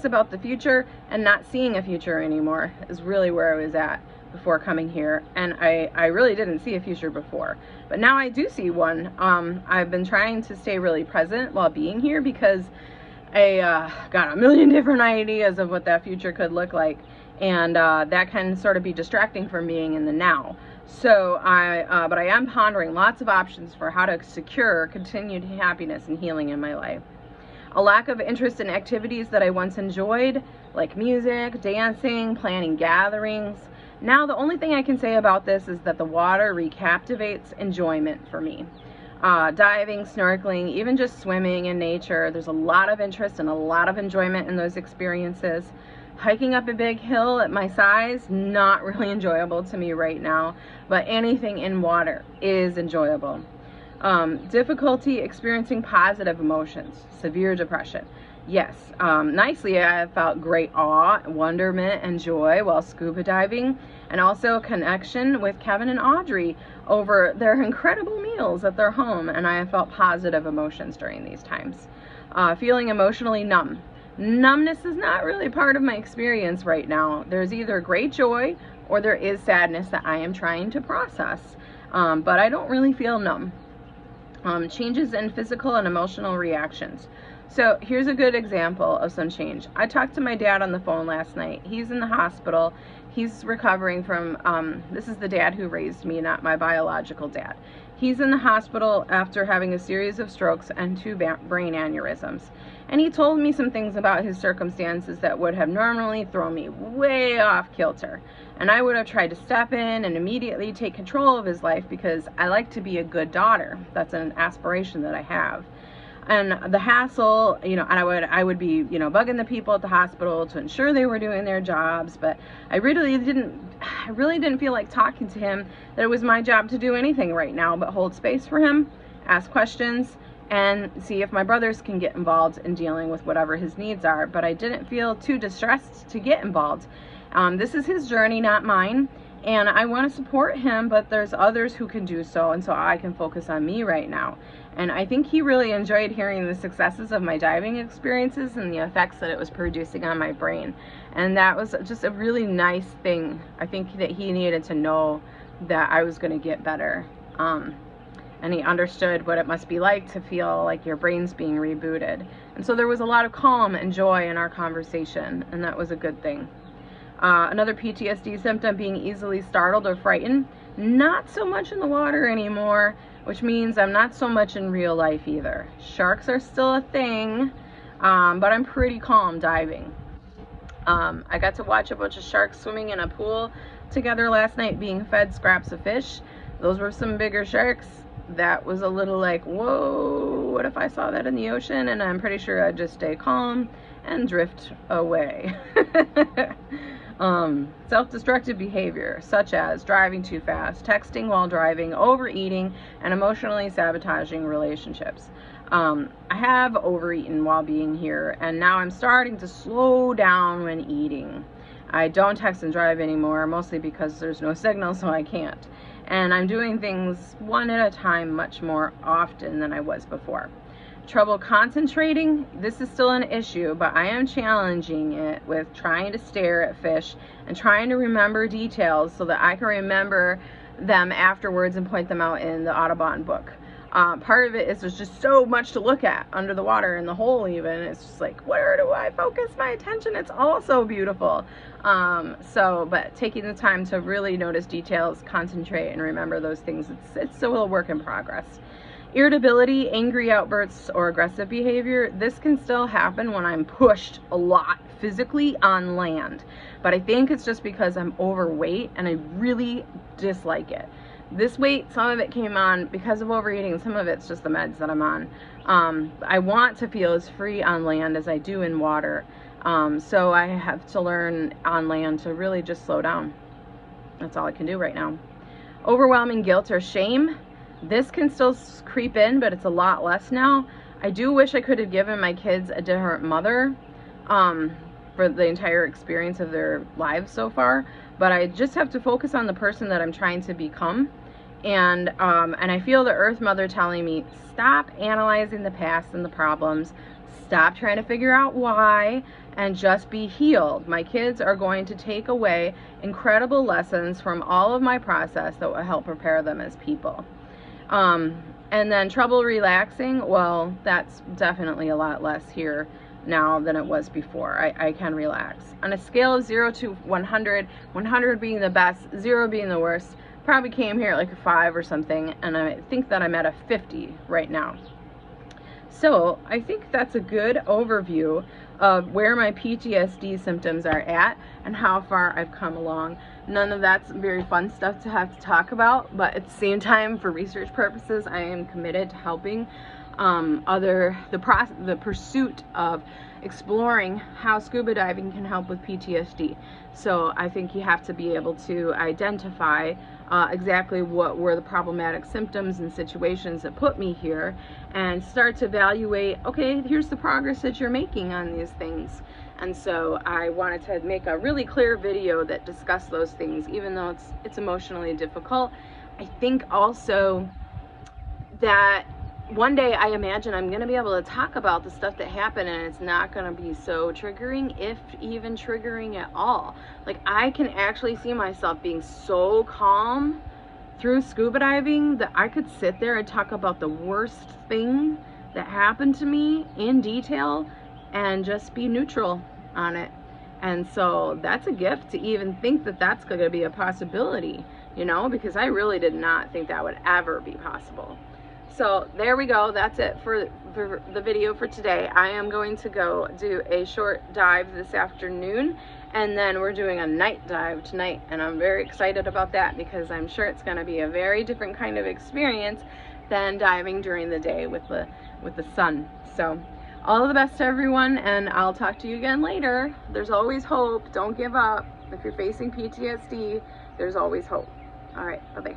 about the future and not seeing a future anymore is really where I was at before coming here. And I really didn't see a future before, but now I do see one. I've been trying to stay really present while being here because I got a million different ideas of what that future could look like, and that can sort of be distracting from being in the now. So but I am pondering lots of options for how to secure continued happiness and healing in my life. A lack of interest in activities that I once enjoyed, like music, dancing, planning gatherings. Now the only thing I can say about this is that the water recaptivates enjoyment for me. Diving, snorkeling, even just swimming in nature, there's a lot of interest and a lot of enjoyment in those experiences. Hiking up a big hill at my size, not really enjoyable to me right now, but anything in water is enjoyable. Difficulty experiencing positive emotions, severe depression. Yes, nicely I felt great awe, wonderment, and joy while scuba diving, and also a connection with Kevin and Audrey over their incredible meals at their home, and I have felt positive emotions during these times. Feeling emotionally numb. Numbness is not really part of my experience right now. There's either great joy or there is sadness that I am trying to process, but I don't really feel numb. Changes in physical and emotional reactions. So here's a good example of some change. I talked to my dad on the phone last night. He's in the hospital. He's recovering from, this is the dad who raised me, not my biological dad. He's in the hospital after having a series of strokes and 2 brain aneurysms. And he told me some things about his circumstances that would have normally thrown me way off kilter. And I would have tried to step in and immediately take control of his life because I like to be a good daughter. That's an aspiration that I have. And the hassle, you know, and I would be, you know, bugging the people at the hospital to ensure they were doing their jobs, but I really didn't feel like talking to him, that it was my job to do anything right now but hold space for him, ask questions, and see if my brothers can get involved in dealing with whatever his needs are. But I didn't feel too distressed to get involved. This is his journey, not mine, and I want to support him, but there's others who can do so, and so I can focus on me right now. And I think he really enjoyed hearing the successes of my diving experiences and the effects that it was producing on my brain. And that was just a really nice thing. I think that he needed to know that I was going to get better. And he understood what it must be like to feel like your brain's being rebooted. And so there was a lot of calm and joy in our conversation, and that was a good thing. Another PTSD symptom, being easily startled or frightened. Not so much in the water anymore, which means I'm not so much in real life either. Sharks are still a thing, but I'm pretty calm diving. I got to watch a bunch of sharks swimming in a pool together last night, being fed scraps of fish. Those were some bigger sharks. That was a little like, whoa, what if I saw that in the ocean? And I'm pretty sure I'd just stay calm and drift away. Self-destructive behavior, such as driving too fast, texting while driving, overeating, and emotionally sabotaging relationships. I have overeaten while being here, and now I'm starting to slow down when eating. I don't text and drive anymore, mostly because there's no signal, so I can't. And I'm doing things one at a time much more often than I was before. Trouble concentrating, this is still an issue, but I am challenging it with trying to stare at fish and trying to remember details so that I can remember them afterwards and point them out in the Audubon book. Part of it is there's just so much to look at under the water, in the hole even. It's just like, where do I focus my attention? It's all so beautiful. But taking the time to really notice details, concentrate, and remember those things, it's still a work in progress. Irritability, angry outbursts, or aggressive behavior, this can still happen when I'm pushed a lot physically on land. But I think it's just because I'm overweight and I really dislike it. This weight, some of it came on because of overeating, some of it's just the meds that I'm on. I want to feel as free on land as I do in water. So I have to learn on land to really just slow down. That's all I can do right now. Overwhelming guilt or shame. This can still creep in, but it's a lot less now. I do wish I could have given my kids a different mother for the entire experience of their lives so far, but I just have to focus on the person that I'm trying to become. And I feel the Earth Mother telling me, stop analyzing the past and the problems, stop trying to figure out why, and just be healed. My kids are going to take away incredible lessons from all of my process that will help prepare them as people. And then trouble relaxing, well, that's definitely a lot less here now than it was before. I can relax. On a scale of 0 to 100, 100 being the best, 0 being the worst, probably came here at like a 5 or something, and I think that I'm at a 50 right now. So I think that's a good overview of where my PTSD symptoms are at and how far I've come along. None of that's very fun stuff to have to talk about, but at the same time, for research purposes, I am committed to helping the pursuit of exploring how scuba diving can help with PTSD. So I think you have to be able to identify exactly what were the problematic symptoms and situations that put me here, and start to evaluate, okay, here's the progress that you're making on these things. And so I wanted to make a really clear video that discussed those things, even though it's emotionally difficult. I think also that one day I imagine I'm going to be able to talk about the stuff that happened, and it's not going to be so triggering, if even triggering at all. Like, I can actually see myself being so calm through scuba diving that I could sit there and talk about the worst thing that happened to me in detail and just be neutral on it. And so that's a gift to even think that that's going to be a possibility, you know, because I really did not think that would ever be possible. So there we go. That's it for the video for today. I am going to go do a short dive this afternoon, and then we're doing a night dive tonight, and I'm very excited about that because I'm sure it's going to be a very different kind of experience than diving during the day with the sun. So all of the best to everyone, and I'll talk to you again later. There's always hope. Don't give up. If you're facing PTSD, there's always hope. All right, bye-bye.